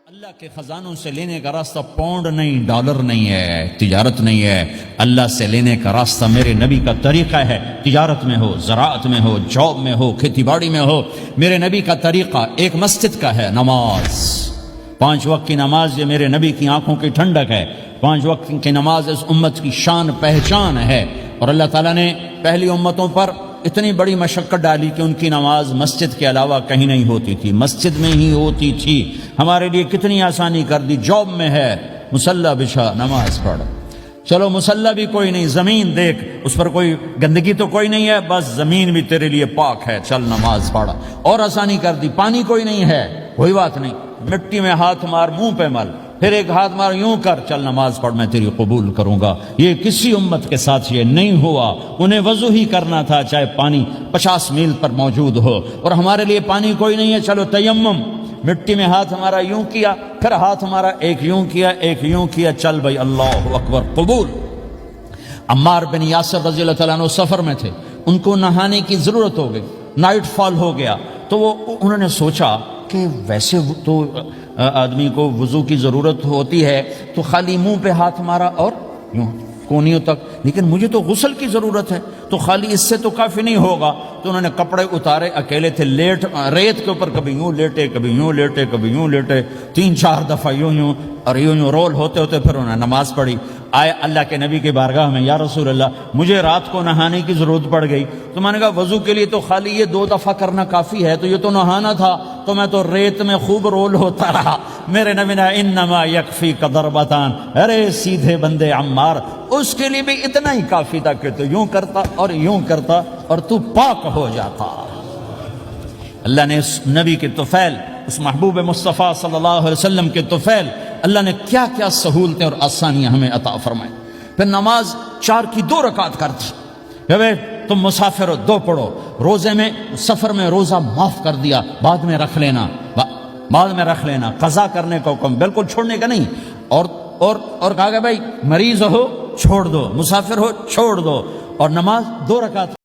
اللہ کے خزانوں سے لینے کا راستہ پاؤنڈ نہیں، ڈالر نہیں ہے، تجارت نہیں ہے۔ اللہ سے لینے کا راستہ میرے نبی کا طریقہ ہے۔ تجارت میں ہو، زراعت میں ہو، جاب میں ہو، کھیتی باڑی میں ہو، میرے نبی کا طریقہ ایک مسجد کا ہے، نماز۔ 5 وقت کی نماز یہ میرے نبی کی آنکھوں کی ٹھنڈک ہے۔ 5 وقت کی نماز اس امت کی شان پہچان ہے، اور اللہ تعالیٰ نے پہلی امتوں پر اتنی بڑی مشقت ڈالی کہ ان کی نماز مسجد کے علاوہ کہیں نہیں ہوتی تھی، مسجد میں ہی ہوتی تھی۔ ہمارے لیے کتنی آسانی کر دی، جاب میں ہے، مصلی بچھا نماز پڑھ۔ چلو مصلی بھی کوئی نہیں، زمین دیکھ، اس پر کوئی گندگی تو کوئی نہیں ہے، بس زمین بھی تیرے لیے پاک ہے، چل نماز پڑھ۔ اور آسانی کر دی، پانی کوئی نہیں ہے، کوئی بات نہیں، مٹی میں ہاتھ مار، منہ پہ مل، پھر ایک ہاتھ مار، یوں کر، چل نماز پڑھ، میں تیری قبول کروں گا۔ یہ کسی امت کے ساتھ یہ نہیں ہوا، انہیں وضو ہی کرنا تھا چاہے پانی 50 میل پر موجود ہو، اور ہمارے لیے پانی کوئی نہیں ہے، چلو تیمم، مٹی میں ہاتھ ہمارا یوں کیا، پھر ہاتھ ہمارا ایک یوں کیا، ایک یوں کیا، چل بھائی اللہ اکبر قبول۔ عمار بن یاسر رضی اللہ تعالیٰ عنہ سفر میں تھے، ان کو نہانے کی ضرورت ہو گئی، نائٹ فال ہو گیا، تو انہوں نے سوچا کہ ویسے تو آدمی کو وضو کی ضرورت ہوتی ہے تو خالی منہ پہ ہاتھ مارا اور یوں کونیوں تک، لیکن مجھے تو غسل کی ضرورت ہے، تو خالی اس سے تو کافی نہیں ہوگا۔ تو انہوں نے کپڑے اتارے، اکیلے تھے، ریت کے اوپر کبھی یوں لیٹے، کبھی یوں لیٹے، کبھی یوں لیٹے، 3-4 دفعہ یوں اور یوں رول ہوتے ہوتے پھر انہوں نے نماز پڑھی۔ آئے اللہ کے نبی کی بارگاہ میں، یا رسول اللہ مجھے رات کو نہانے کی ضرورت پڑ گئی، تو میں نے کہا وضو کے لیے تو خالی یہ 2 دفعہ کرنا کافی ہے، تو یہ تو نہانا تھا، تو میں تو ریت میں خوب رول ہوتا رہا۔ میرے نبی نے انما یکفیک ضربتان، ارے سیدھے بندے عمار، اس کے لیے بھی اتنا ہی کافی تھا کہ تو یوں کرتا اور یوں کرتا اور تو پاک ہو جاتا۔ اللہ نے اس نبی کے طفیل، اس محبوب مصطفیٰ صلی اللہ علیہ وسلم کے طفیل، اللہ نے کیا کیا سہولتیں اور آسانیاں ہمیں عطا فرمائیں۔ پھر نماز 4 کی 2 رکعت کر دی، کہ تم مسافر ہو 2 پڑھو، روزے میں سفر میں روزہ معاف کر دیا، بعد میں رکھ لینا، بعد میں رکھ لینا، قضا کرنے کا حکم، بالکل چھوڑنے کا نہیں، اور کہا کہ بھائی مریض ہو چھوڑ دو، مسافر ہو چھوڑ دو، اور نماز 2 رکعت